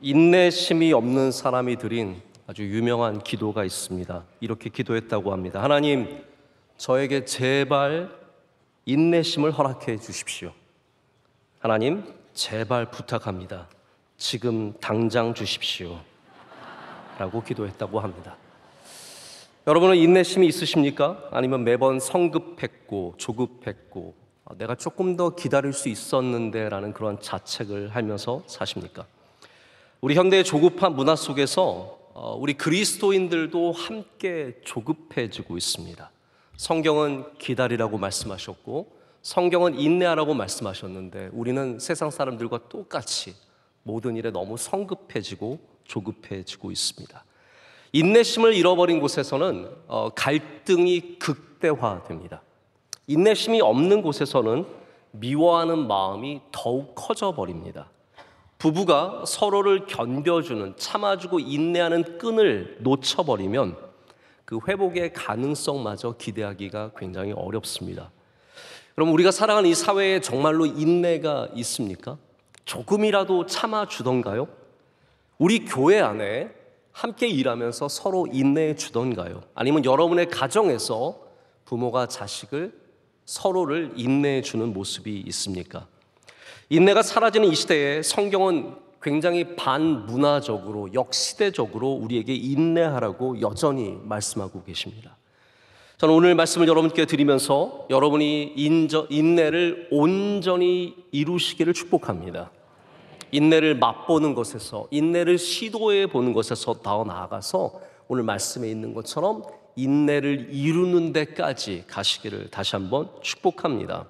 인내심이 없는 사람이 드린 아주 유명한 기도가 있습니다. 이렇게 기도했다고 합니다. 하나님, 저에게 제발 인내심을 허락해 주십시오. 하나님, 제발 부탁합니다. 지금 당장 주십시오. 라고 기도했다고 합니다. 여러분은 인내심이 있으십니까? 아니면 매번 성급했고 조급했고 내가 조금 더 기다릴 수 있었는데 라는 그런 자책을 하면서 사십니까? 우리 현대의 조급한 문화 속에서 우리 그리스도인들도 함께 조급해지고 있습니다. 성경은 기다리라고 말씀하셨고 성경은 인내하라고 말씀하셨는데 우리는 세상 사람들과 똑같이 모든 일에 너무 성급해지고 조급해지고 있습니다. 인내심을 잃어버린 곳에서는 갈등이 극대화됩니다. 인내심이 없는 곳에서는 미워하는 마음이 더욱 커져 버립니다. 부부가 서로를 견뎌주는, 참아주고 인내하는 끈을 놓쳐버리면 그 회복의 가능성마저 기대하기가 굉장히 어렵습니다. 그럼 우리가 살아가는 이 사회에 정말로 인내가 있습니까? 조금이라도 참아주던가요? 우리 교회 안에 함께 일하면서 서로 인내해 주던가요? 아니면 여러분의 가정에서 부모가 자식을 서로를 인내해 주는 모습이 있습니까? 인내가 사라지는 이 시대에 성경은 굉장히 반문화적으로 역시대적으로 우리에게 인내하라고 여전히 말씀하고 계십니다. 저는 오늘 말씀을 여러분께 드리면서 여러분이 인내를 온전히 이루시기를 축복합니다. 인내를 맛보는 것에서, 인내를 시도해 보는 것에서 더 나아가서 오늘 말씀에 있는 것처럼 인내를 이루는 데까지 가시기를 다시 한번 축복합니다.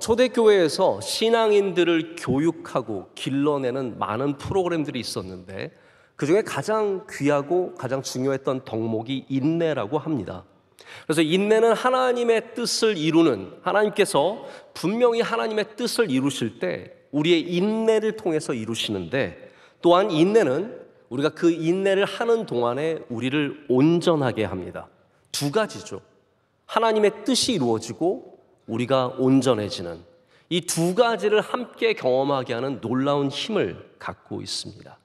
초대교회에서 신앙인들을 교육하고 길러내는 많은 프로그램들이 있었는데 그중에 가장 귀하고 가장 중요했던 덕목이 인내라고 합니다. 그래서 인내는 하나님의 뜻을 이루는, 하나님께서 분명히 하나님의 뜻을 이루실 때 우리의 인내를 통해서 이루시는데 또한 인내는 우리가 그 인내를 하는 동안에 우리를 온전하게 합니다. 두 가지죠. 하나님의 뜻이 이루어지고 우리가 온전해지는 이 두 가지를 함께 경험하게 하는 놀라운 힘을 갖고 있습니다.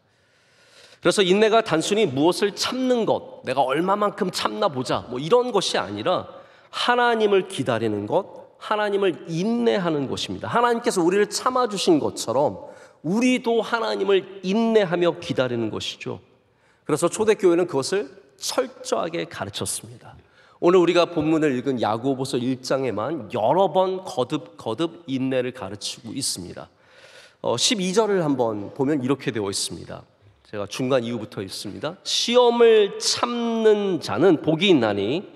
그래서 인내가 단순히 무엇을 참는 것, 내가 얼마만큼 참나 보자 이런 것이 아니라 하나님을 기다리는 것, 하나님을 인내하는 것입니다. 하나님께서 우리를 참아주신 것처럼 우리도 하나님을 인내하며 기다리는 것이죠. 그래서 초대교회는 그것을 철저하게 가르쳤습니다. 오늘 우리가 본문을 읽은 야고보서 1장에만 여러 번 거듭 인내를 가르치고 있습니다. 12절을 한번 보면 이렇게 되어 있습니다. 제가 중간 이후부터 읽습니다. 시험을 참는 자는 복이 있나니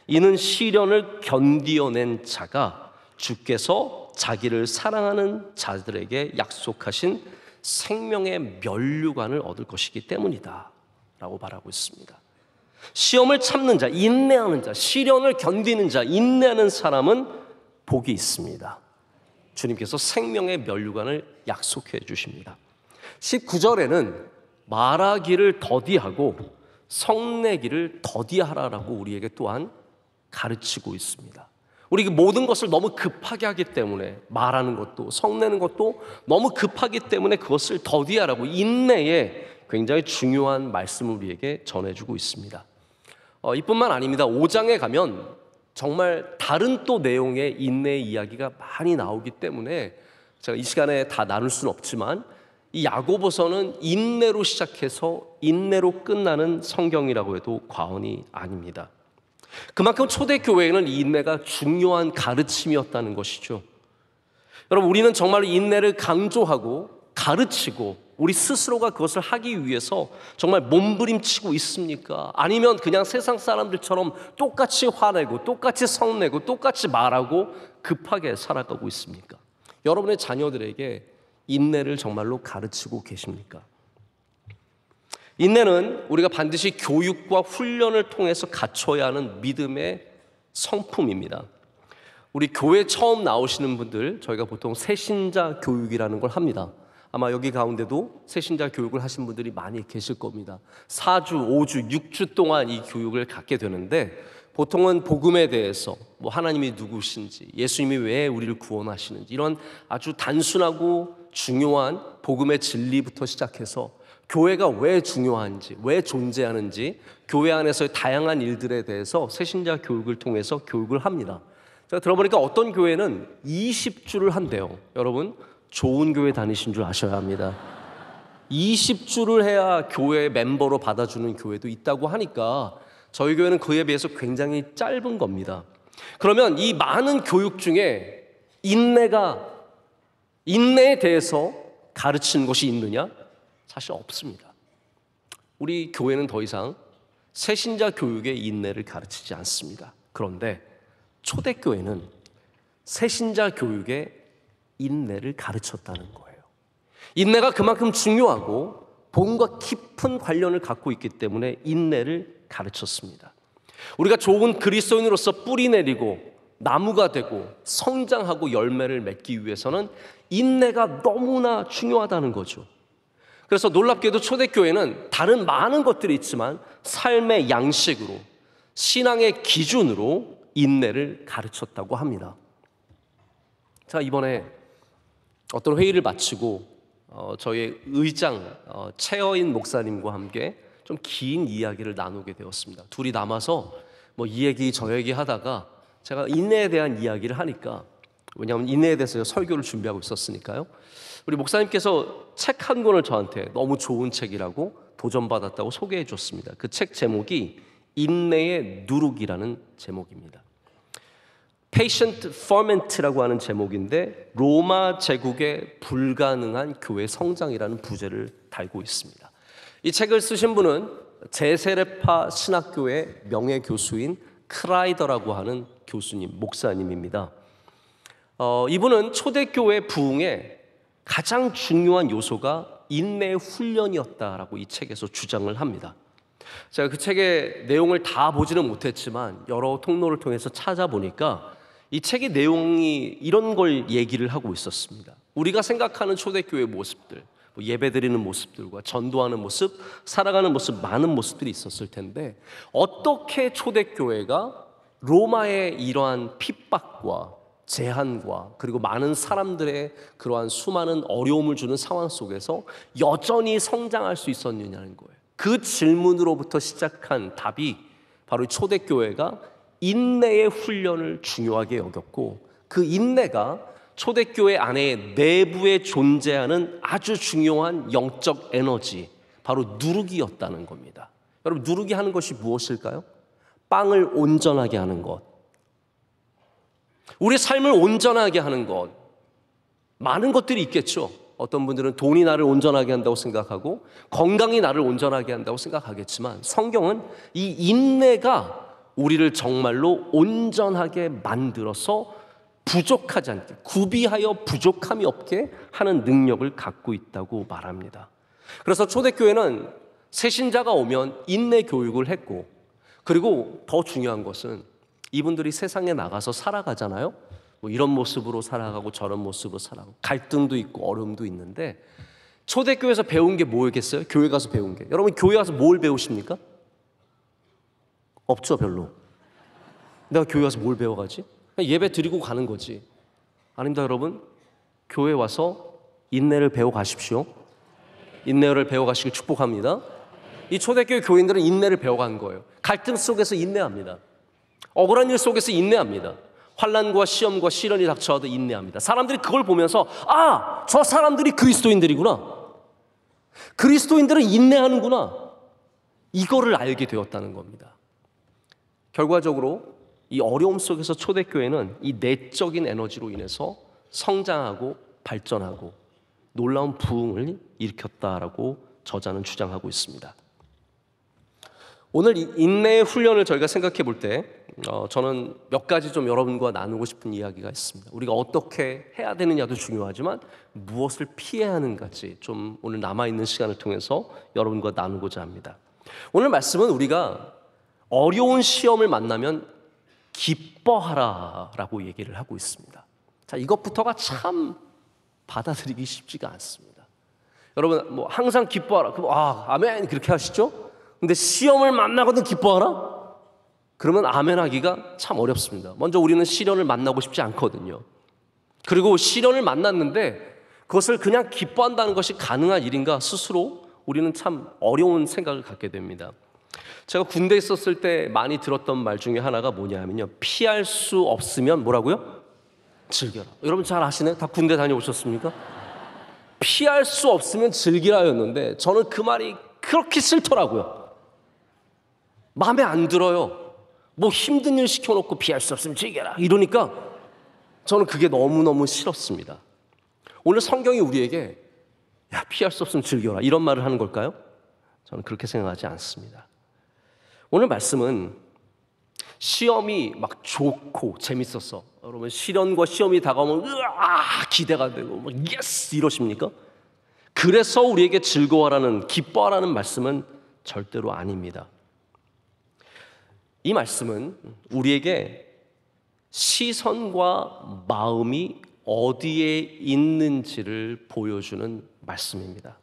이는 시련을 견디어낸 자가 주께서 자기를 사랑하는 자들에게 약속하신 생명의 면류관을 얻을 것이기 때문이다 라고 말하고 있습니다. 시험을 참는 자, 인내하는 자, 시련을 견디는 자, 인내하는 사람은 복이 있습니다. 주님께서 생명의 면류관을 약속해 주십니다. 19절에는 말하기를 더디하고 성내기를 더디하라라고 우리에게 또한 가르치고 있습니다. 우리 모든 것을 너무 급하게 하기 때문에 말하는 것도 성내는 것도 너무 급하기 때문에 그것을 더디하라고 인내에 굉장히 중요한 말씀을 우리에게 전해주고 있습니다. 이뿐만 아닙니다. 5장에 가면 정말 다른 또 내용의 인내의 이야기가 많이 나오기 때문에 제가 이 시간에 다 나눌 수는 없지만 이 야고보서는 인내로 시작해서 인내로 끝나는 성경이라고 해도 과언이 아닙니다. 그만큼 초대교회에는 이 인내가 중요한 가르침이었다는 것이죠. 여러분, 우리는 정말 인내를 강조하고 가르치고 우리 스스로가 그것을 하기 위해서 정말 몸부림치고 있습니까? 아니면 그냥 세상 사람들처럼 똑같이 화내고 똑같이 성내고 똑같이 말하고 급하게 살아가고 있습니까? 여러분의 자녀들에게 인내를 정말로 가르치고 계십니까? 인내는 우리가 반드시 교육과 훈련을 통해서 갖춰야 하는 믿음의 성품입니다. 우리 교회 처음 나오시는 분들 저희가 보통 새신자 교육이라는 걸 합니다. 아마 여기 가운데도 새신자 교육을 하신 분들이 많이 계실 겁니다. 4주, 5주, 6주 동안 이 교육을 갖게 되는데 보통은 복음에 대해서 하나님이 누구신지, 예수님이 왜 우리를 구원하시는지 이런 아주 단순하고 중요한 복음의 진리부터 시작해서 교회가 왜 중요한지, 왜 존재하는지, 교회 안에서의 다양한 일들에 대해서 새신자 교육을 통해서 교육을 합니다. 제가 들어보니까 어떤 교회는 20주를 한대요. 여러분, 좋은 교회 다니신 줄 아셔야 합니다. 20주를 해야 교회 멤버로 받아주는 교회도 있다고 하니까 저희 교회는 그에 비해서 굉장히 짧은 겁니다. 그러면 이 많은 교육 중에 인내에 대해서 가르치는 것이 있느냐? 사실 없습니다. 우리 교회는 더 이상 새신자 교육의 인내를 가르치지 않습니다. 그런데 초대교회는 새신자 교육의 인내를 가르쳤다는 거예요. 인내가 그만큼 중요하고 복음과 깊은 관련을 갖고 있기 때문에 인내를 가르쳤습니다. 우리가 좋은 그리스도인으로서 뿌리 내리고 나무가 되고 성장하고 열매를 맺기 위해서는 인내가 너무나 중요하다는 거죠. 그래서 놀랍게도 초대교회는 다른 많은 것들이 있지만 삶의 양식으로, 신앙의 기준으로 인내를 가르쳤다고 합니다. 자, 이번에 어떤 회의를 마치고 저희 의장 최어인 목사님과 함께 좀 긴 이야기를 나누게 되었습니다. 둘이 남아서 뭐 이 얘기 저 얘기 하다가 제가 인내에 대한 이야기를 하니까, 왜냐하면 인내에 대해서 설교를 준비하고 있었으니까요, 우리 목사님께서 책 한 권을 저한테 너무 좋은 책이라고 도전받았다고 소개해 줬습니다. 그 책 제목이 인내의 누룩이라는 제목입니다. Patient Ferment라고 하는 제목인데 로마 제국의 불가능한 교회 성장이라는 부제를 달고 있습니다. 이 책을 쓰신 분은 제세례파 신학교의 명예교수인 크라이더라고 하는 교수님, 목사님입니다. 이분은 초대교회 부흥의 가장 중요한 요소가 인내의 훈련이었다라고 이 책에서 주장을 합니다. 제가 그 책의 내용을 다 보지는 못했지만 여러 통로를 통해서 찾아보니까 이 책의 내용이 이런 걸 얘기를 하고 있었습니다. 우리가 생각하는 초대교회의 모습들, 예배드리는 모습들과 전도하는 모습, 살아가는 모습, 많은 모습들이 있었을 텐데 어떻게 초대교회가 로마의 이러한 핍박과 제한과 그리고 많은 사람들의 그러한 수많은 어려움을 주는 상황 속에서 여전히 성장할 수 있었느냐는 거예요. 그 질문으로부터 시작한 답이 바로 초대교회가 인내의 훈련을 중요하게 여겼고, 그 인내가 초대교회 안에 내부에 존재하는 아주 중요한 영적 에너지, 바로 누룩이었다는 겁니다. 여러분, 누룩이 하는 것이 무엇일까요? 빵을 온전하게 하는 것, 우리 삶을 온전하게 하는 것, 많은 것들이 있겠죠. 어떤 분들은 돈이 나를 온전하게 한다고 생각하고 건강이 나를 온전하게 한다고 생각하겠지만 성경은 이 인내가 우리를 정말로 온전하게 만들어서 부족하지 않게, 구비하여 부족함이 없게 하는 능력을 갖고 있다고 말합니다. 그래서 초대교회는 새신자가 오면 인내 교육을 했고, 그리고 더 중요한 것은 이분들이 세상에 나가서 살아가잖아요. 뭐 이런 모습으로 살아가고 저런 모습으로 살아가고 갈등도 있고 어려움도 있는데 초대교회에서 배운 게 뭐겠어요? 교회 가서 배운 게. 여러분, 교회 가서 뭘 배우십니까? 없죠, 별로. 내가 교회 와서 뭘 배워가지? 그냥 예배 드리고 가는 거지. 아닙니다, 여러분. 교회 와서 인내를 배워가십시오. 인내를 배워가시길 축복합니다. 이 초대교회 교인들은 인내를 배워간 거예요. 갈등 속에서 인내합니다. 억울한 일 속에서 인내합니다. 환난과 시험과 시련이 닥쳐와도 인내합니다. 사람들이 그걸 보면서 아, 저 사람들이 그리스도인들이구나. 그리스도인들은 인내하는구나. 이거를 알게 되었다는 겁니다. 결과적으로 이 어려움 속에서 초대교회는 이 내적인 에너지로 인해서 성장하고 발전하고 놀라운 부흥을 일으켰다라고 저자는 주장하고 있습니다. 오늘 이 인내의 훈련을 저희가 생각해 볼 때 저는 몇 가지 좀 여러분과 나누고 싶은 이야기가 있습니다. 우리가 어떻게 해야 되느냐도 중요하지만 무엇을 피해야 하는가지 좀 오늘 남아있는 시간을 통해서 여러분과 나누고자 합니다. 오늘 말씀은 우리가 어려운 시험을 만나면 기뻐하라라고 얘기를 하고 있습니다. 자, 이것부터가 참 받아들이기 쉽지가 않습니다. 여러분, 뭐 항상 기뻐하라. 그럼 아멘 그렇게 하시죠? 근데 시험을 만나거든 기뻐하라? 그러면 아멘 하기가 참 어렵습니다. 먼저 우리는 시련을 만나고 싶지 않거든요. 그리고 시련을 만났는데 그것을 그냥 기뻐한다는 것이 가능한 일인가 스스로 우리는 참 어려운 생각을 갖게 됩니다. 제가 군대에 있었을 때 많이 들었던 말 중에 하나가 뭐냐면요, 피할 수 없으면 뭐라고요? 즐겨라. 여러분 잘 아시네? 다 군대 다녀오셨습니까? 피할 수 없으면 즐기라였는데 저는 그 말이 그렇게 싫더라고요. 마음에 안 들어요. 뭐 힘든 일 시켜놓고 피할 수 없으면 즐겨라 이러니까 저는 그게 너무너무 싫었습니다. 오늘 성경이 우리에게 야, 피할 수 없으면 즐겨라 이런 말을 하는 걸까요? 저는 그렇게 생각하지 않습니다. 오늘 말씀은 시험이 막 좋고 재밌었어. 여러분 시련과 시험이 다가오면 으아 기대가 되고 막 예스 이러십니까? 그래서 우리에게 즐거워하라는, 기뻐하라는 말씀은 절대로 아닙니다. 이 말씀은 우리에게 시선과 마음이 어디에 있는지를 보여주는 말씀입니다.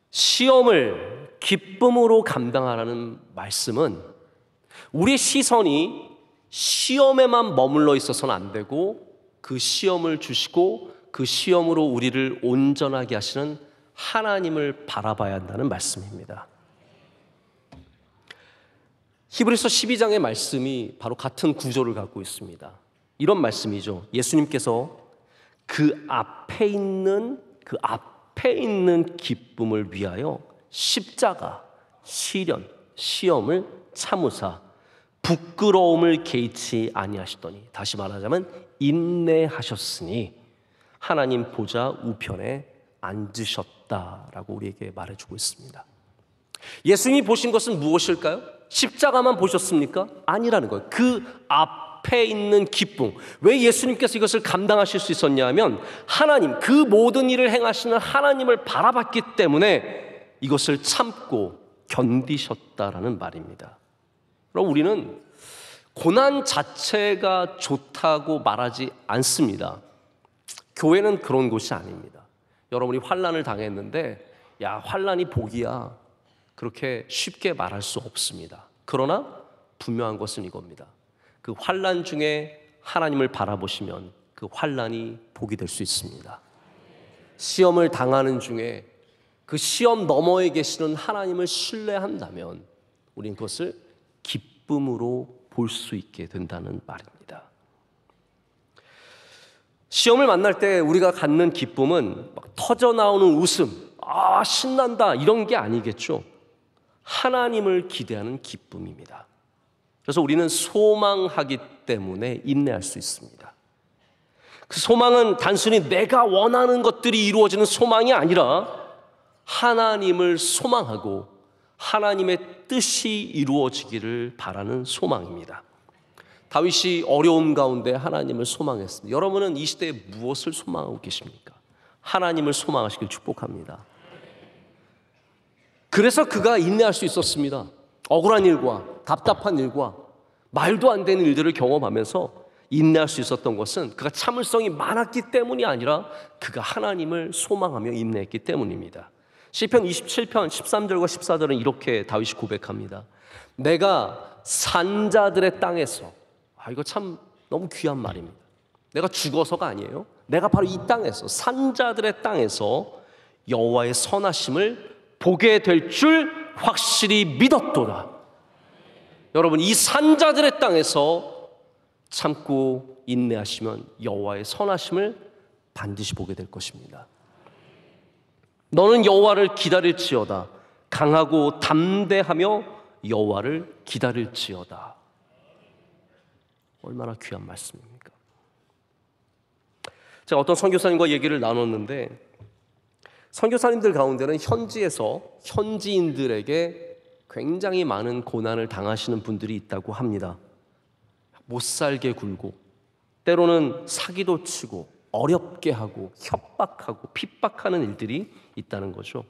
시험을 기쁨으로 감당하라는 말씀은 우리 시선이 시험에만 머물러 있어서는 안 되고 그 시험을 주시고 그 시험으로 우리를 온전하게 하시는 하나님을 바라봐야 한다는 말씀입니다. 히브리서 12장의 말씀이 바로 같은 구조를 갖고 있습니다. 이런 말씀이죠. 예수님께서 그 앞에 있는 기쁨을 위하여 십자가, 시련, 시험을 참으사 부끄러움을 개의치 아니하시더니, 다시 말하자면 인내하셨으니 하나님 보좌 우편에 앉으셨다라고 우리에게 말해주고 있습니다. 예수님이 보신 것은 무엇일까요? 십자가만 보셨습니까? 아니라는 거예요. 그 앞에 있는 기쁨. 왜 예수님께서 이것을 감당하실 수 있었냐 하면 하나님, 그 모든 일을 행하시는 하나님을 바라봤기 때문에 이것을 참고 견디셨다라는 말입니다. 그럼 우리는 고난 자체가 좋다고 말하지 않습니다. 교회는 그런 곳이 아닙니다. 여러분이 환난을 당했는데 야, 환난이 복이야, 그렇게 쉽게 말할 수 없습니다. 그러나 분명한 것은 이겁니다. 그 환난 중에 하나님을 바라보시면 그 환난이 복이 될 수 있습니다. 시험을 당하는 중에 그 시험 너머에 계시는 하나님을 신뢰한다면 우리는 그것을 기쁨으로 볼 수 있게 된다는 말입니다. 시험을 만날 때 우리가 갖는 기쁨은 막 터져나오는 웃음, 아 신난다 이런 게 아니겠죠. 하나님을 기대하는 기쁨입니다. 그래서 우리는 소망하기 때문에 인내할 수 있습니다. 그 소망은 단순히 내가 원하는 것들이 이루어지는 소망이 아니라 하나님을 소망하고 하나님의 뜻이 이루어지기를 바라는 소망입니다. 다윗이 어려움 가운데 하나님을 소망했습니다. 여러분은 이 시대에 무엇을 소망하고 계십니까? 하나님을 소망하시길 축복합니다. 그래서 그가 인내할 수 있었습니다. 억울한 일과 답답한 일과 말도 안 되는 일들을 경험하면서 인내할 수 있었던 것은 그가 참을성이 많았기 때문이 아니라 그가 하나님을 소망하며 인내했기 때문입니다. 시편 27편 13절과 14절은 이렇게 다윗이 고백합니다. 내가 산자들의 땅에서, 이거 참 너무 귀한 말입니다. 내가 죽어서가 아니에요. 내가 바로 이 땅에서, 산자들의 땅에서 여호와의 선하심을 보게 될 줄 확실히 믿었도다. 여러분, 이 산자들의 땅에서 참고 인내하시면 여호와의 선하심을 반드시 보게 될 것입니다. 너는 여호와를 기다릴지어다. 강하고 담대하며 여호와를 기다릴지어다. 얼마나 귀한 말씀입니까? 제가 어떤 선교사님과 얘기를 나눴는데 선교사님들 가운데는 현지에서 현지인들에게 굉장히 많은 고난을 당하시는 분들이 있다고 합니다. 못 살게 굴고 때로는 사기도 치고 어렵게 하고 협박하고 핍박하는 일들이 있다는 거죠.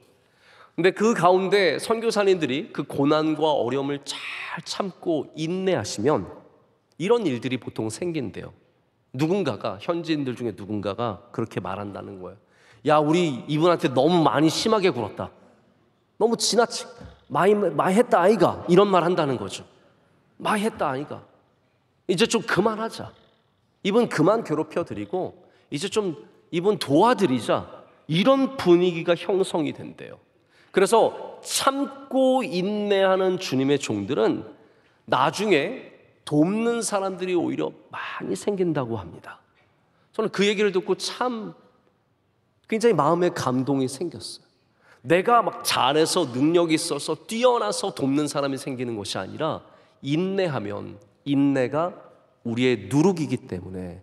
근데 그 가운데 선교사님들이 그 고난과 어려움을 잘 참고 인내하시면 이런 일들이 보통 생긴대요. 누군가가, 현지인들 중에 누군가가 그렇게 말한다는 거예요. 야, 우리 이분한테 너무 많이 심하게 굴었다. 너무 지나치 많이 했다 아이가. 이런 말 한다는 거죠. 많이 했다 아이가. 이제 좀 그만하자. 이분 그만 괴롭혀 드리고 이제 좀 이분 도와드리자, 이런 분위기가 형성이 된대요. 그래서 참고 인내하는 주님의 종들은 나중에 돕는 사람들이 오히려 많이 생긴다고 합니다. 저는 그 얘기를 듣고 참 굉장히 마음에 감동이 생겼어요. 내가 막 잘해서 능력이 있어서 뛰어나서 돕는 사람이 생기는 것이 아니라, 인내하면 인내가 우리의 누룩이기 때문에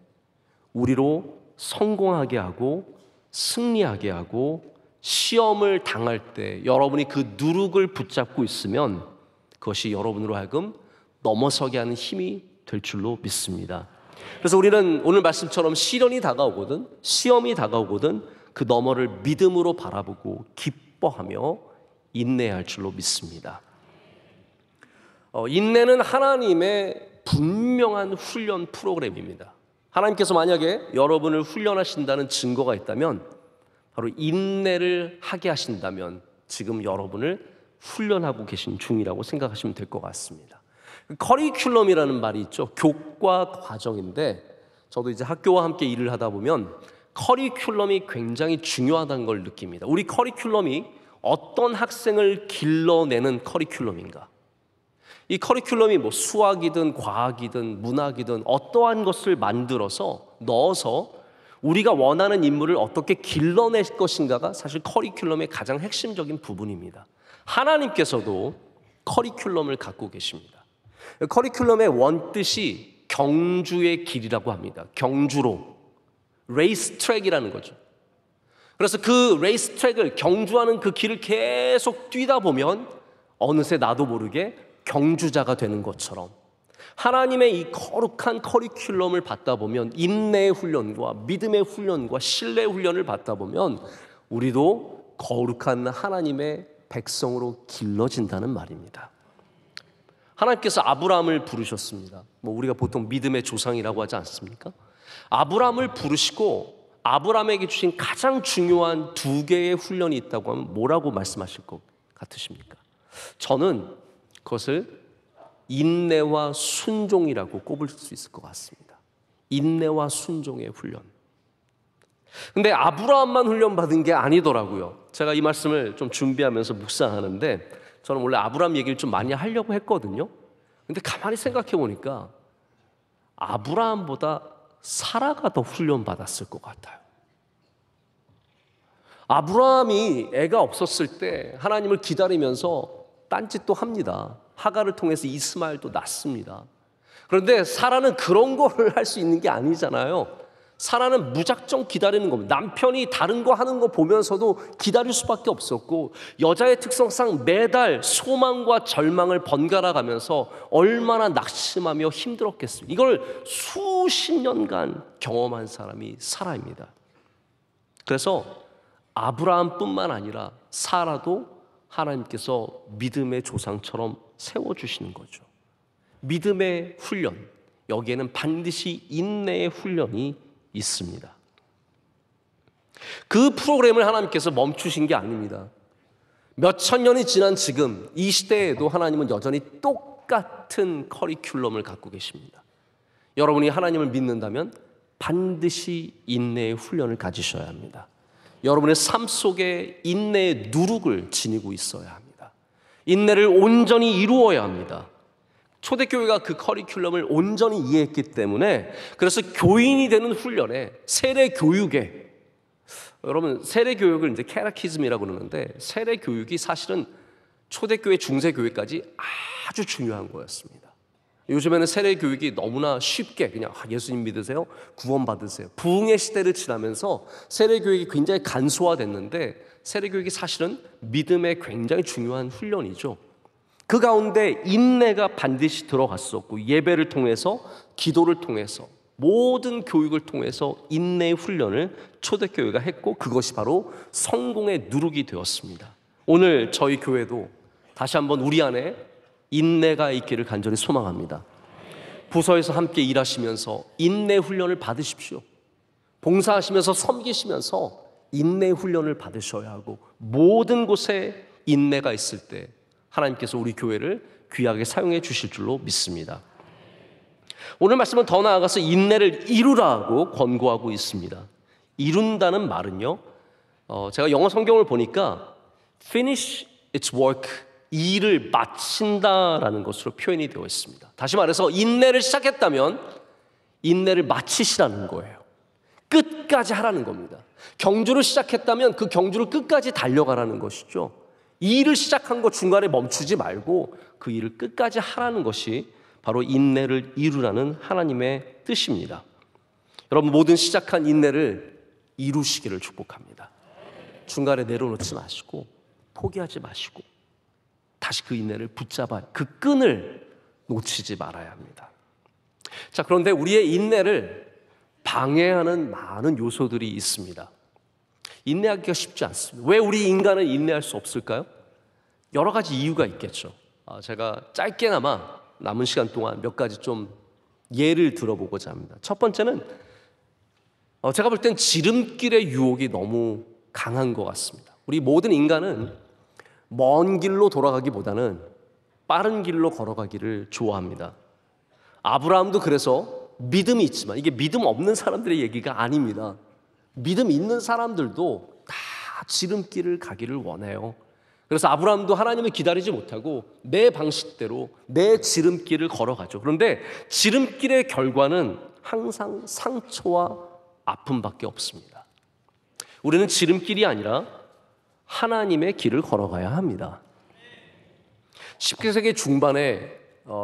우리로 성공하게 하고 승리하게 하고, 시험을 당할 때 여러분이 그 누룩을 붙잡고 있으면 그것이 여러분으로 하여금 넘어서게 하는 힘이 될 줄로 믿습니다. 그래서 우리는 오늘 말씀처럼 시련이 다가오거든, 시험이 다가오거든 그 너머를 믿음으로 바라보고 기뻐하며 인내해야 할 줄로 믿습니다. 인내는 하나님의 분명한 훈련 프로그램입니다. 하나님께서 만약에 여러분을 훈련하신다는 증거가 있다면, 바로 인내를 하게 하신다면 지금 여러분을 훈련하고 계신 중이라고 생각하시면 될 것 같습니다. 커리큘럼이라는 말이 있죠. 교과 과정인데, 저도 이제 학교와 함께 일을 하다 보면 커리큘럼이 굉장히 중요하다는 걸 느낍니다. 우리 커리큘럼이 어떤 학생을 길러내는 커리큘럼인가? 이 커리큘럼이 뭐 수학이든 과학이든 문학이든 어떠한 것을 만들어서 넣어서 우리가 원하는 인물을 어떻게 길러낼 것인가가 사실 커리큘럼의 가장 핵심적인 부분입니다. 하나님께서도 커리큘럼을 갖고 계십니다. 커리큘럼의 원뜻이 경주의 길이라고 합니다. 경주로, 레이스 트랙이라는 거죠. 그래서 그 레이스 트랙을, 경주하는 그 길을 계속 뛰다 보면 어느새 나도 모르게 경주자가 되는 것처럼, 하나님의 이 거룩한 커리큘럼을 받다 보면, 인내의 훈련과 믿음의 훈련과 신뢰의 훈련을 받다 보면 우리도 거룩한 하나님의 백성으로 길러진다는 말입니다. 하나님께서 아브라함을 부르셨습니다. 뭐 우리가 보통 믿음의 조상이라고 하지 않습니까? 아브라함을 부르시고 아브라함에게 주신 가장 중요한 두 개의 훈련이 있다고 하면 뭐라고 말씀하실 것 같으십니까? 저는 그것을 인내와 순종이라고 꼽을 수 있을 것 같습니다. 인내와 순종의 훈련. 근데 아브라함만 훈련받은 게 아니더라고요. 제가 이 말씀을 좀 준비하면서 묵상하는데, 저는 원래 아브라함 얘기를 좀 많이 하려고 했거든요. 근데 가만히 생각해 보니까 아브라함보다 사라가 더 훈련받았을 것 같아요. 아브라함이 애가 없었을 때 하나님을 기다리면서 딴짓도 합니다. 하가를 통해서 이스마엘도 낳습니다. 그런데 사라는 그런 거를 할 수 있는 게 아니잖아요. 사라는 무작정 기다리는 겁니다. 남편이 다른 거 하는 거 보면서도 기다릴 수밖에 없었고, 여자의 특성상 매달 소망과 절망을 번갈아 가면서 얼마나 낙심하며 힘들었겠습니까? 이걸 수십 년간 경험한 사람이 사라입니다. 그래서 아브라함뿐만 아니라 사라도 하나님께서 믿음의 조상처럼 세워주시는 거죠. 믿음의 훈련, 여기에는 반드시 인내의 훈련이 있습니다. 그 프로그램을 하나님께서 멈추신 게 아닙니다. 몇천 년이 지난 지금 이 시대에도 하나님은 여전히 똑같은 커리큘럼을 갖고 계십니다. 여러분이 하나님을 믿는다면 반드시 인내의 훈련을 가지셔야 합니다. 여러분의 삶 속에 인내의 누룩을 지니고 있어야 합니다. 인내를 온전히 이루어야 합니다. 초대교회가 그 커리큘럼을 온전히 이해했기 때문에, 그래서 교인이 되는 훈련에, 세례교육에, 여러분 세례교육을 이제 캐테키즘이라고 그러는데, 세례교육이 사실은 초대교회 중세교회까지 아주 중요한 거였습니다. 요즘에는 세례교육이 너무나 쉽게 그냥 예수님 믿으세요, 구원 받으세요, 부흥의 시대를 지나면서 세례교육이 굉장히 간소화됐는데, 세례교육이 사실은 믿음의 굉장히 중요한 훈련이죠. 그 가운데 인내가 반드시 들어갔었고, 예배를 통해서, 기도를 통해서, 모든 교육을 통해서 인내의 훈련을 초대교회가 했고, 그것이 바로 성공의 누룩이 되었습니다. 오늘 저희 교회도 다시 한번 우리 안에 인내가 있기를 간절히 소망합니다. 부서에서 함께 일하시면서 인내 훈련을 받으십시오. 봉사하시면서 섬기시면서 인내 훈련을 받으셔야 하고, 모든 곳에 인내가 있을 때 하나님께서 우리 교회를 귀하게 사용해 주실 줄로 믿습니다. 오늘 말씀은 더 나아가서 인내를 이루라고 권고하고 있습니다. 이룬다는 말은요, 제가 영어 성경을 보니까 finish its work, 일을 마친다라는 것으로 표현이 되어 있습니다. 다시 말해서 인내를 시작했다면 인내를 마치시라는 거예요. 끝까지 하라는 겁니다. 경주를 시작했다면 그 경주를 끝까지 달려가라는 것이죠. 이 일을 시작한 거 중간에 멈추지 말고 그 일을 끝까지 하라는 것이 바로 인내를 이루라는 하나님의 뜻입니다. 여러분, 모든 시작한 인내를 이루시기를 축복합니다. 중간에 내려놓지 마시고 포기하지 마시고 다시 그 인내를 붙잡아 그 끈을 놓치지 말아야 합니다. 자, 그런데 우리의 인내를 방해하는 많은 요소들이 있습니다. 인내하기가 쉽지 않습니다. 왜 우리 인간은 인내할 수 없을까요? 여러 가지 이유가 있겠죠. 제가 짧게나마 남은 시간 동안 몇 가지 좀 예를 들어보고자 합니다. 첫 번째는 제가 볼 땐 지름길의 유혹이 너무 강한 것 같습니다. 우리 모든 인간은 먼 길로 돌아가기보다는 빠른 길로 걸어가기를 좋아합니다. 아브라함도 그래서 믿음이 있지만 이게 믿음 없는 사람들의 얘기가 아닙니다. 믿음 있는 사람들도 다 지름길을 가기를 원해요. 그래서 아브라함도 하나님을 기다리지 못하고 내 방식대로 내 지름길을 걸어가죠. 그런데 지름길의 결과는 항상 상처와 아픔밖에 없습니다. 우리는 지름길이 아니라 하나님의 길을 걸어가야 합니다. 19세기 중반에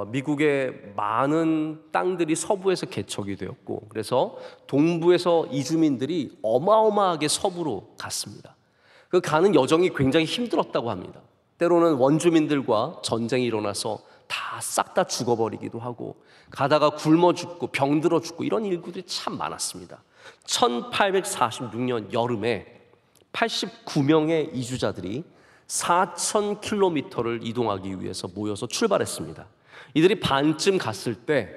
미국의 많은 땅들이 서부에서 개척이 되었고, 그래서 동부에서 이주민들이 어마어마하게 서부로 갔습니다. 그 가는 여정이 굉장히 힘들었다고 합니다. 때로는 원주민들과 전쟁이 일어나서 다 싹 다 죽어버리기도 하고, 가다가 굶어 죽고 병들어 죽고 이런 일들이 참 많았습니다. 1846년 여름에 89명의 이주자들이 4,000km를 이동하기 위해서 모여서 출발했습니다. 이들이 반쯤 갔을 때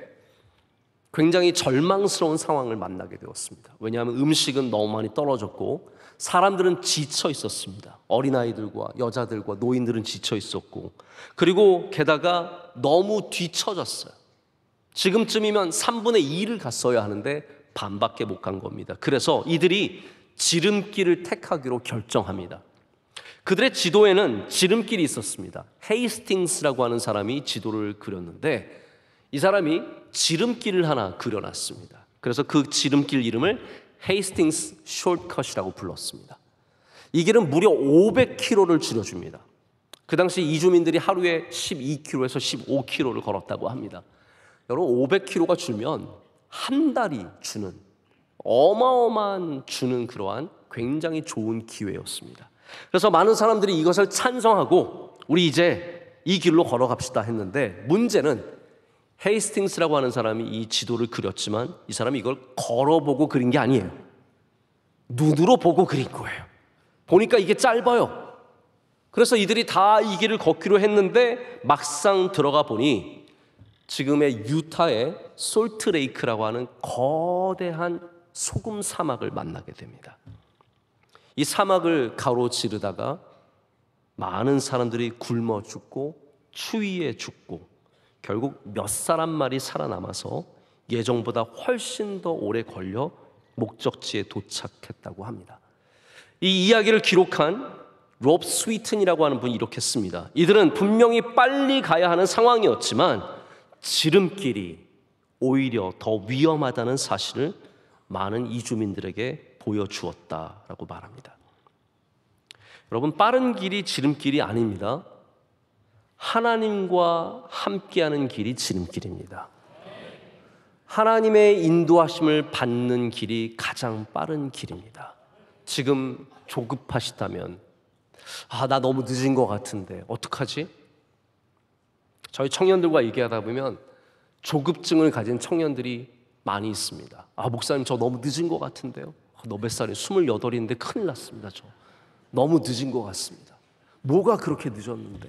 굉장히 절망스러운 상황을 만나게 되었습니다. 왜냐하면 음식은 너무 많이 떨어졌고 사람들은 지쳐 있었습니다. 어린아이들과 여자들과 노인들은 지쳐 있었고, 그리고 게다가 너무 뒤처졌어요. 지금쯤이면 3분의 2를 갔어야 하는데 반밖에 못 간 겁니다. 그래서 이들이 지름길을 택하기로 결정합니다. 그들의 지도에는 지름길이 있었습니다. 헤이스팅스라고 하는 사람이 지도를 그렸는데 이 사람이 지름길을 하나 그려놨습니다. 그래서 그 지름길 이름을 헤이스팅스 숏컷이라고 불렀습니다. 이 길은 무려 500km를 줄여줍니다. 그 당시 이주민들이 하루에 12km에서 15km를 걸었다고 합니다. 여러분, 500km가 줄면 한 달이 주는 어마어마한 주는 그러한 굉장히 좋은 기회였습니다. 그래서 많은 사람들이 이것을 찬성하고 우리 이제 이 길로 걸어갑시다 했는데, 문제는 헤이스팅스라고 하는 사람이 이 지도를 그렸지만 이 사람이 이걸 걸어보고 그린 게 아니에요. 눈으로 보고 그린 거예요. 보니까 이게 짧아요. 그래서 이들이 다 이 길을 걷기로 했는데 막상 들어가 보니 지금의 유타의 솔트레이크라고 하는 거대한 소금 사막을 만나게 됩니다. 이 사막을 가로지르다가 많은 사람들이 굶어 죽고 추위에 죽고 결국 몇 사람만이 살아남아서 예정보다 훨씬 더 오래 걸려 목적지에 도착했다고 합니다. 이 이야기를 기록한 롭 스위튼이라고 하는 분이 이렇게 씁니다. 이들은 분명히 빨리 가야 하는 상황이었지만 지름길이 오히려 더 위험하다는 사실을 많은 이주민들에게 보여주었다라고 말합니다. 여러분, 빠른 길이 지름길이 아닙니다. 하나님과 함께하는 길이 지름길입니다. 하나님의 인도하심을 받는 길이 가장 빠른 길입니다. 지금 조급하시다면 나 너무 늦은 것 같은데 어떡하지? 저희 청년들과 얘기하다 보면 조급증을 가진 청년들이 많이 있습니다. 목사님, 저 너무 늦은 것 같은데요. 너 몇 살이에요? 28인데 큰일 났습니다. 저 너무 늦은 것 같습니다. 뭐가 그렇게 늦었는데?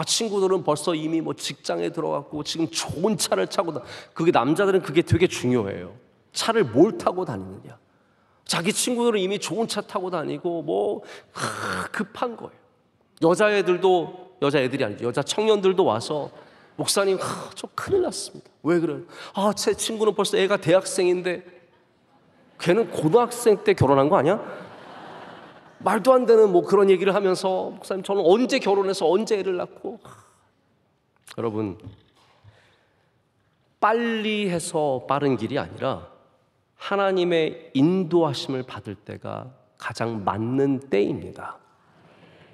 친구들은 벌써 이미 직장에 들어갔고 지금 좋은 차를 타고 그게 남자들은 그게 되게 중요해요. 차를 뭘 타고 다니느냐. 자기 친구들은 이미 좋은 차 타고 다니고 급한 거예요. 여자애들이 아니죠. 여자 청년들도 와서 목사님, 저 큰일 났습니다. 왜 그래요? 제 친구는 벌써 애가 대학생인데 걔는 고등학생 때 결혼한 거 아니야? 말도 안 되는 뭐 그런 얘기를 하면서 목사님 저는 언제 결혼해서 언제 애를 낳고. 여러분, 빨리 해서 빠른 길이 아니라 하나님의 인도하심을 받을 때가 가장 맞는 때입니다.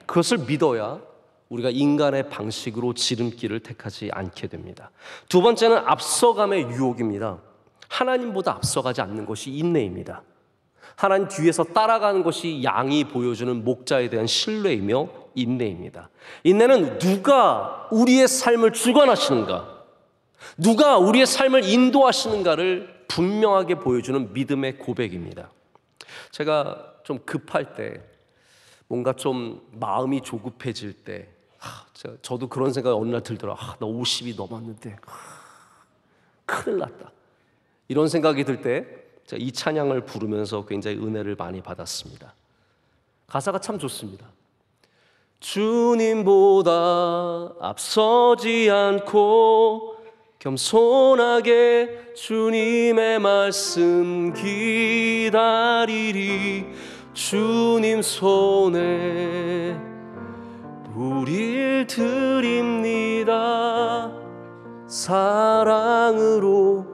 그것을 믿어야 우리가 인간의 방식으로 지름길을 택하지 않게 됩니다. 두 번째는 앞서감의 유혹입니다. 하나님보다 앞서가지 않는 것이 인내입니다. 하나님 뒤에서 따라가는 것이 양이 보여주는 목자에 대한 신뢰이며 인내입니다. 인내는 누가 우리의 삶을 주관하시는가, 누가 우리의 삶을 인도하시는가를 분명하게 보여주는 믿음의 고백입니다. 제가 좀 급할 때, 뭔가 좀 마음이 조급해질 때, 저도 그런 생각이 어느 날 들더라고요. 나 50이 넘었는데 큰일 났다, 이런 생각이 들 때 제가 이 찬양을 부르면서 굉장히 은혜를 많이 받았습니다. 가사가 참 좋습니다. 주님보다 앞서지 않고 겸손하게 주님의 말씀 기다리리. 주님 손에 우릴 드립니다. 사랑으로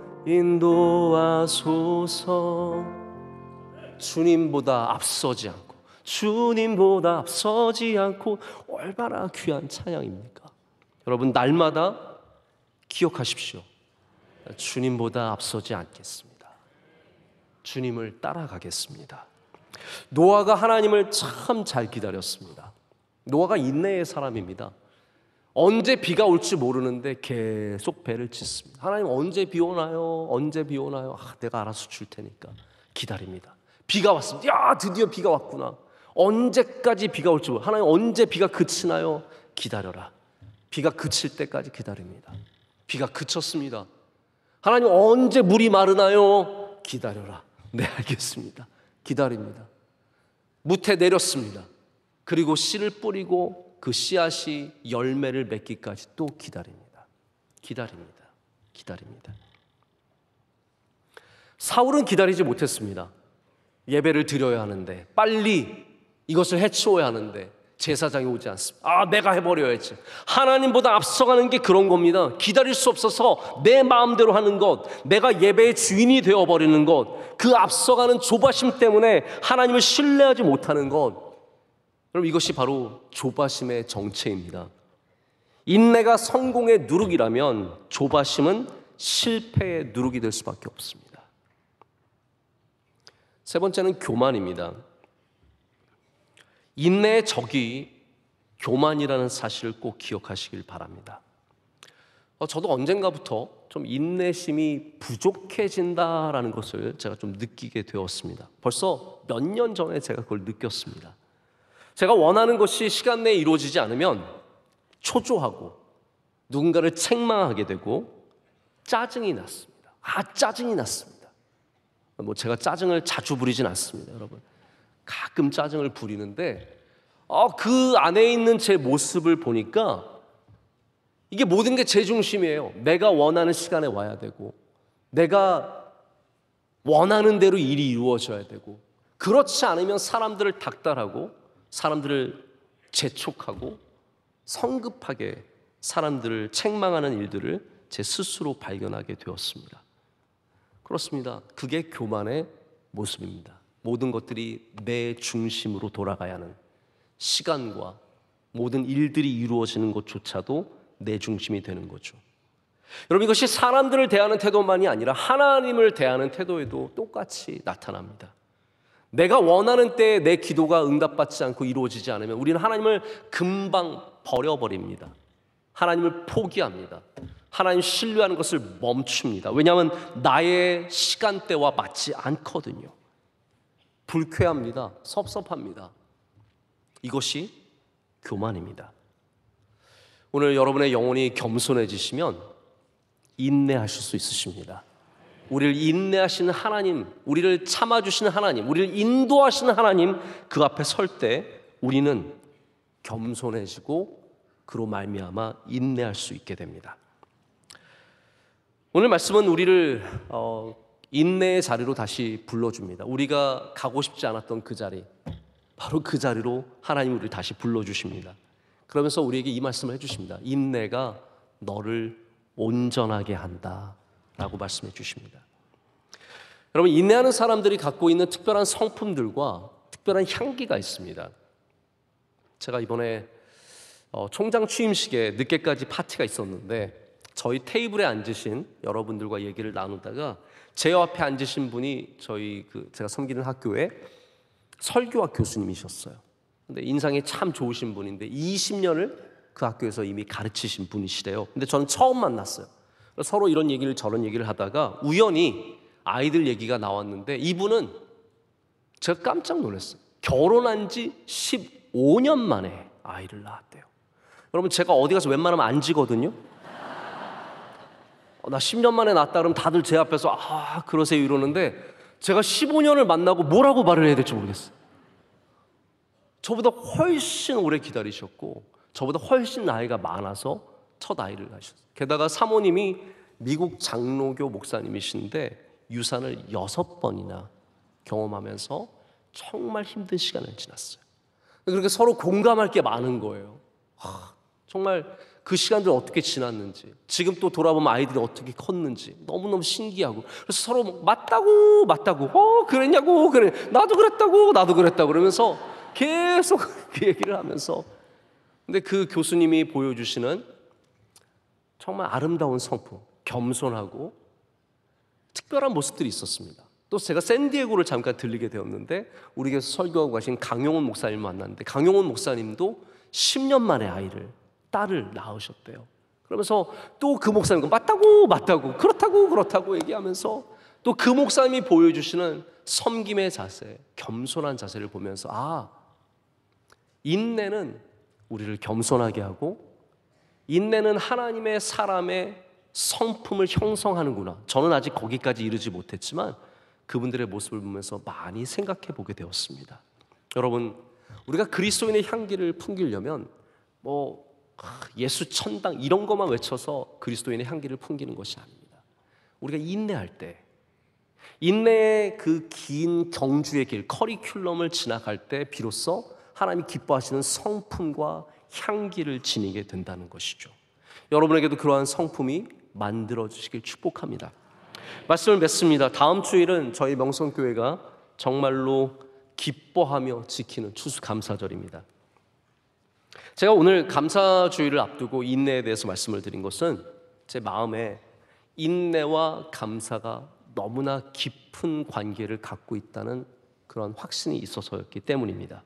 인도하소서. 주님보다 앞서지 않고, 주님보다 앞서지 않고, 얼마나 귀한 찬양입니까? 여러분, 날마다 기억하십시오. 주님보다 앞서지 않겠습니다. 주님을 따라가겠습니다. 노아가 하나님을 참 잘 기다렸습니다. 노아가 인내의 사람입니다. 언제 비가 올지 모르는데 계속 배를 짓습니다. 하나님 언제 비 오나요? 언제 비 오나요? 내가 알아서 줄 테니까 기다립니다. 비가 왔습니다. 야, 드디어 비가 왔구나. 언제까지 비가 올지 모르. 하나님 언제 비가 그치나요? 기다려라. 비가 그칠 때까지 기다립니다. 비가 그쳤습니다. 하나님 언제 물이 마르나요? 기다려라. 네, 알겠습니다. 기다립니다. 무태 내렸습니다. 그리고 씨를 뿌리고 그 씨앗이 열매를 맺기까지 또 기다립니다. 기다립니다. 기다립니다. 사울은 기다리지 못했습니다. 예배를 드려야 하는데, 빨리 이것을 해치워야 하는데 제사장이 오지 않습니다. 내가 해버려야지. 하나님보다 앞서가는 게 그런 겁니다. 기다릴 수 없어서 내 마음대로 하는 것, 내가 예배의 주인이 되어버리는 것, 그 앞서가는 조바심 때문에 하나님을 신뢰하지 못하는 것. 그럼 이것이 바로 조바심의 정체입니다. 인내가 성공의 누룩이라면 조바심은 실패의 누룩이 될 수밖에 없습니다. 세 번째는 교만입니다. 인내의 적이 교만이라는 사실을 꼭 기억하시길 바랍니다. 저도 언젠가부터 좀 인내심이 부족해진다라는 것을 제가 좀 느끼게 되었습니다. 벌써 몇 년 전에 제가 그걸 느꼈습니다. 제가 원하는 것이 시간 내에 이루어지지 않으면 초조하고 누군가를 책망하게 되고 짜증이 났습니다. 짜증이 났습니다. 제가 짜증을 자주 부리진 않습니다, 여러분. 가끔 짜증을 부리는데 그 안에 있는 제 모습을 보니까 이게 모든 게 제 중심이에요. 내가 원하는 시간에 와야 되고, 내가 원하는 대로 일이 이루어져야 되고, 그렇지 않으면 사람들을 닥달하고 사람들을 재촉하고 성급하게 사람들을 책망하는 일들을 제 스스로 발견하게 되었습니다. 그렇습니다. 그게 교만의 모습입니다. 모든 것들이 내 중심으로 돌아가야 하는, 시간과 모든 일들이 이루어지는 것조차도 내 중심이 되는 거죠. 여러분, 이것이 사람들을 대하는 태도만이 아니라 하나님을 대하는 태도에도 똑같이 나타납니다. 내가 원하는 때에 내 기도가 응답받지 않고 이루어지지 않으면 우리는 하나님을 금방 버려버립니다. 하나님을 포기합니다. 하나님 신뢰하는 것을 멈춥니다. 왜냐하면 나의 시간대와 맞지 않거든요. 불쾌합니다. 섭섭합니다. 이것이 교만입니다. 오늘 여러분의 영혼이 겸손해지시면 인내하실 수 있으십니다. 우리를 인내하시는 하나님, 우리를 참아주시는 하나님, 우리를 인도하시는 하나님, 그 앞에 설 때 우리는 겸손해지고 그로 말미암아 인내할 수 있게 됩니다. 오늘 말씀은 우리를 인내의 자리로 다시 불러줍니다. 우리가 가고 싶지 않았던 그 자리, 바로 그 자리로 하나님 우리를 다시 불러주십니다. 그러면서 우리에게 이 말씀을 해주십니다. 인내가 너를 온전하게 한다 라고 말씀해 주십니다. 여러분, 인내하는 사람들이 갖고 있는 특별한 성품들과 특별한 향기가 있습니다. 제가 이번에 총장 취임식에 늦게까지 파티가 있었는데 저희 테이블에 앉으신 여러분들과 얘기를 나누다가 제 옆에 앉으신 분이 제가 섬기는 학교의 설교학 교수님이셨어요. 근데 인상이 참 좋으신 분인데 20년을 그 학교에서 이미 가르치신 분이시래요. 근데 저는 처음 만났어요. 서로 이런 얘기를 저런 얘기를 하다가 우연히 아이들 얘기가 나왔는데 이분은 제가 깜짝 놀랐어요. 결혼한 지 15년 만에 아이를 낳았대요. 여러분, 제가 어디 가서 웬만하면 안 지거든요. 나 10년 만에 낳았다 그러면 다들 제 앞에서 그러세요 이러는데 제가 15년을 만나고 뭐라고 말을 해야 될지 모르겠어요. 저보다 훨씬 오래 기다리셨고 저보다 훨씬 나이가 많아서 첫 아이를 낳으셨어요. 게다가 사모님이 미국 장로교 목사님이신데 유산을 6번이나 경험하면서 정말 힘든 시간을 지났어요. 그렇게 서로 공감할 게 많은 거예요. 정말 그 시간들 어떻게 지났는지, 지금 또 돌아보면 아이들이 어떻게 컸는지 너무너무 신기하고, 그래서 서로 맞다고 그랬냐고, 그래 나도 그랬다고 그러면서 계속 그 얘기를 하면서, 근데 그 교수님이 보여주시는 정말 아름다운 성품, 겸손하고 특별한 모습들이 있었습니다. 또 제가 샌디에고를 잠깐 들리게 되었는데 우리 교회에서 설교하고 가신 강용훈 목사님을 만났는데 강용훈 목사님도 10년 만에 딸을 낳으셨대요. 그러면서 또 그 목사님과 맞다고 그렇다고 얘기하면서 또 그 목사님이 보여주시는 섬김의 자세, 겸손한 자세를 보면서 인내는 우리를 겸손하게 하고 인내는 하나님의 사람의 성품을 형성하는구나. 저는 아직 거기까지 이르지 못했지만 그분들의 모습을 보면서 많이 생각해 보게 되었습니다. 여러분, 우리가 그리스도인의 향기를 풍기려면 예수 천당 이런 것만 외쳐서 그리스도인의 향기를 풍기는 것이 아닙니다. 우리가 인내할 때, 인내의 그 긴 경주의 길, 커리큘럼을 지나갈 때 비로소 하나님이 기뻐하시는 성품과 향기를 지니게 된다는 것이죠. 여러분에게도 그러한 성품이 만들어 주시길 축복합니다. 말씀을 맺습니다. 다음 주일은 저희 명성교회가 정말로 기뻐하며 지키는 추수감사절입니다. 제가 오늘 감사주일을 앞두고 인내에 대해서 말씀을 드린 것은 제 마음에 인내와 감사가 너무나 깊은 관계를 갖고 있다는 그런 확신이 있어서였기 때문입니다.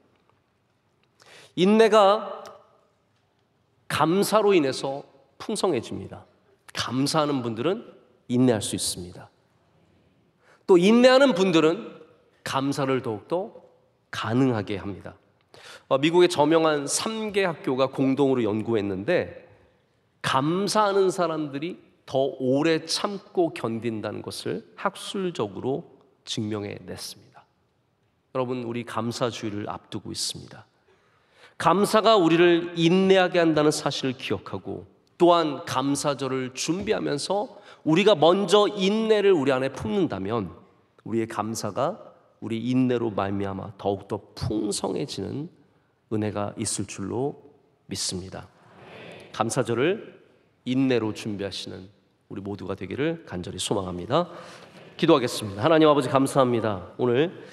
인내가 감사로 인해서 풍성해집니다. 감사하는 분들은 인내할 수 있습니다. 또 인내하는 분들은 감사를 더욱더 가능하게 합니다. 미국의 저명한 3개 학교가 공동으로 연구했는데 감사하는 사람들이 더 오래 참고 견딘다는 것을 학술적으로 증명해 냈습니다. 여러분, 우리 감사주의를 앞두고 있습니다. 감사가 우리를 인내하게 한다는 사실을 기억하고 또한 감사절을 준비하면서 우리가 먼저 인내를 우리 안에 품는다면 우리의 감사가 우리 인내로 말미암아 더욱더 풍성해지는 은혜가 있을 줄로 믿습니다. 감사절을 인내로 준비하시는 우리 모두가 되기를 간절히 소망합니다. 기도하겠습니다. 하나님 아버지, 감사합니다. 오늘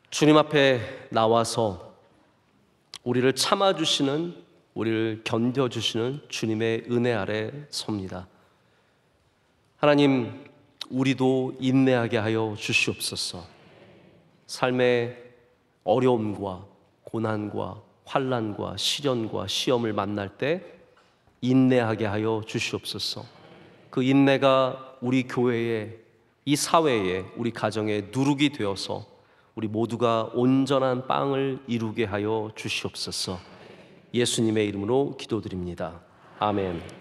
주님 앞에 나와서 우리를 참아주시는, 우리를 견뎌주시는 주님의 은혜 아래 섭니다. 하나님, 우리도 인내하게 하여 주시옵소서. 삶의 어려움과 고난과 환난과 시련과 시험을 만날 때 인내하게 하여 주시옵소서. 그 인내가 우리 교회에, 이 사회에, 우리 가정에 누룩이 되어서 우리 모두가 온전한 빵을 이루게 하여 주시옵소서. 예수님의 이름으로 기도드립니다. 아멘.